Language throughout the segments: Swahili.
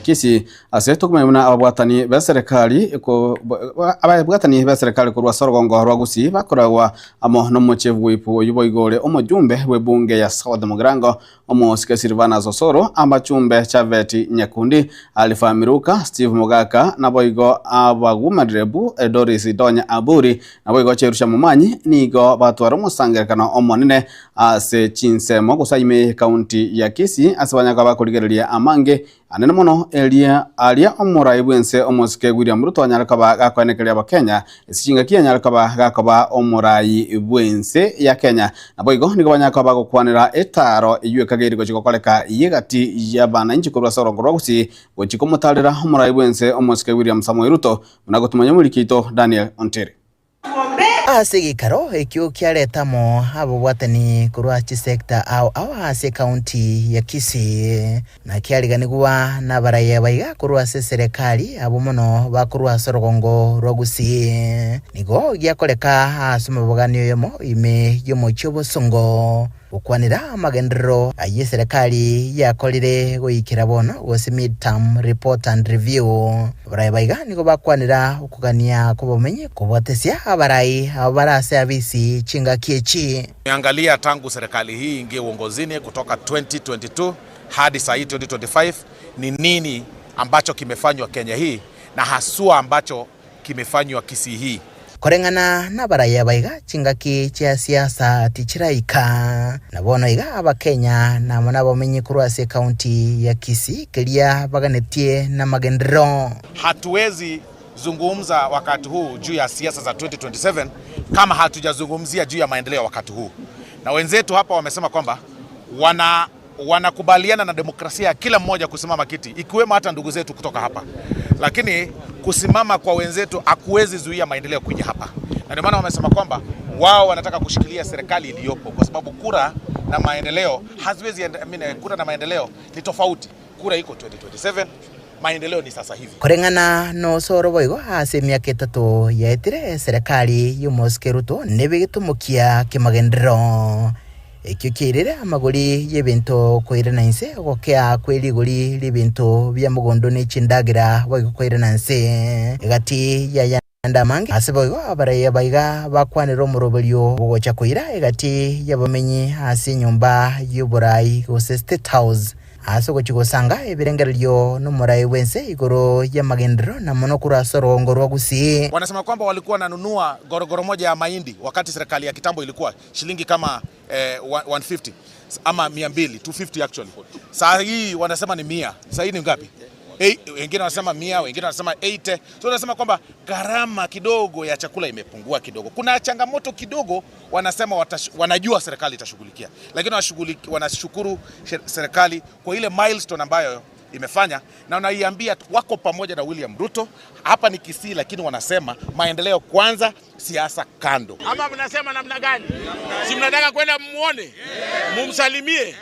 Kisii aseto kumemuna ababwatani ba serikali kurwa Sorogongo rwa Gusii bakoragwa amo no muchevu wipu yuboigore omujumbe webunge ya South Mugirango omosike Silvana Zosoro ambachumbe Chaveti Nyekundi alifamiruka Steve Mugaka na boigo abagumadrebu Doris Donya Aburi na boigo Cherusha Mumanyi nigo batwara musangerekano omonene ase chinsemo gusaime county ya Kisii asabanyaka bakurigereria amange anene mono alia omurai bwense omosike William Ruto anyalakaba gakwanekeria abakenya esichinga kia anyalakaba gakaba omurai bwense ya Kenya na boigo nigo banyakaba gukwanira etaro iyuekagiriko chikokoleka yegati yabana inchi kurwa Sorogongo rwa Gusii gochikomutalira omurai bwense omosike William Samoei Ruto munagotumanya mulikito Daniel Ontere ase gikaro ekyo kyaretamo abobwatani kurwa chisekta au ase county ya Kisii na kyariganigwa n'abaraya baiga kurwa serikali abo mono bakurwa Sorogongo rwa Gusii nigo gyakoleka asoma boganio yomo ime yomo chobosongo ukwanira amagendero aye serikali yakolire goikira bono gose midterm report and review abarai baiga nigo bakwanira ukugania kubomenye kubotesia abarai abarase abisi chinga kiechi. Angalia tangu serikali hii ingie uongozini kutoka 2022 hadi saa hii 2025 ni nini ambacho kimefanywa Kenya hii na haswa ambacho kimefanywa Kisii hii. Korengana na baraya baiga chingaki chia siasa tichiraika na bono iga abakenya na mona bomenye kurwa se county ya Kisii kelia baganetie na magendero. Hatuwezi zungumza wakati huu juu ya siasa za 2027 kama hatujazungumzia juu ya maendeleo wakati huu. Na wenzetu hapa wamesema kwamba wanakubaliana na demokrasia kila mmoja kusimama kiti ikiwemo hata ndugu zetu kutoka hapa. Lakini kusimama kwa wenzetu hakuwezi zuia maendeleo kuja hapa. Na ndio maana wamesema kwamba wao wanataka kushikilia serikali iliyopo kwa sababu kura na maendeleo haziwezi kura na maendeleo ni tofauti. Kura iko 2027, maendeleo ni sasa hivi. Korengana no soro boigo ase miaka 3 yaetire serikali y'omosike Ruto nebigitumukia kimagendero ekyo kirire amaguri y'ebintu koirana inse gokea kweliguri libintu bya mugondo ne chindagira boigo koirana inse egati ya ndamangi aseboigo abaraya baiga bakwanira omurobelyo bogocha koira egati yabamenyi ase nyumba y'oburai gose State House aso chigosanga ebirengeryo no murai wense igoro ya magendero na mono kurwa Sorogongo rwa Gusii. Wanasema kwamba walikuwa wananunua gorogoro moja ya mahindi wakati serikali ya kitambo ilikuwa shilingi kama 150 ama 200 250 actually. Sasa hii wanasema ni 100. Sasa hii ni ngapi? Wengine wanasema 100, wengine wanasema 80. So wanasema kwamba gharama kidogo ya chakula imepungua kidogo. Kuna changamoto kidogo wanasema wanajua serikali itashughulikia. Lakini wanashukuru serikali kwa ile milestone ambayo imefanya na wanaiambia wako pamoja na William Ruto. Hapa ni Kisii lakini wanasema maendeleo kwanza, siasa kando. Ama mnasema namna gani? Si mnataka kwenda muone? Mumsalimie.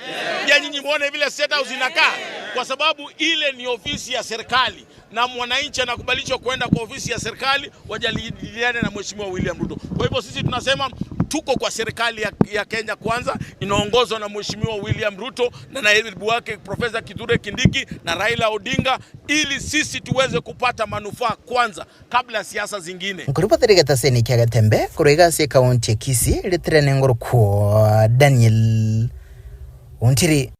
Ya nyinyi muone vile State House inakaa kwa sababu ile ni ofisi ya serikali na mwananchi anakubalishwa kwenda kwa ofisi ya serikali wajadiliane na Mheshimiwa William Ruto. Kwa hivyo sisi tunasema tuko kwa serikali ya Kenya kwanza inaongozwa na Mheshimiwa William Ruto na naibu wake Profesa Kithure Kindiki na Raila Odinga ili sisi tuweze kupata manufaa kwanza kabla siasa zingine. Kuripoterega seni Kyagatembe kurega se county ya Kisii litrene ngoro kwa Daniel Ontiri.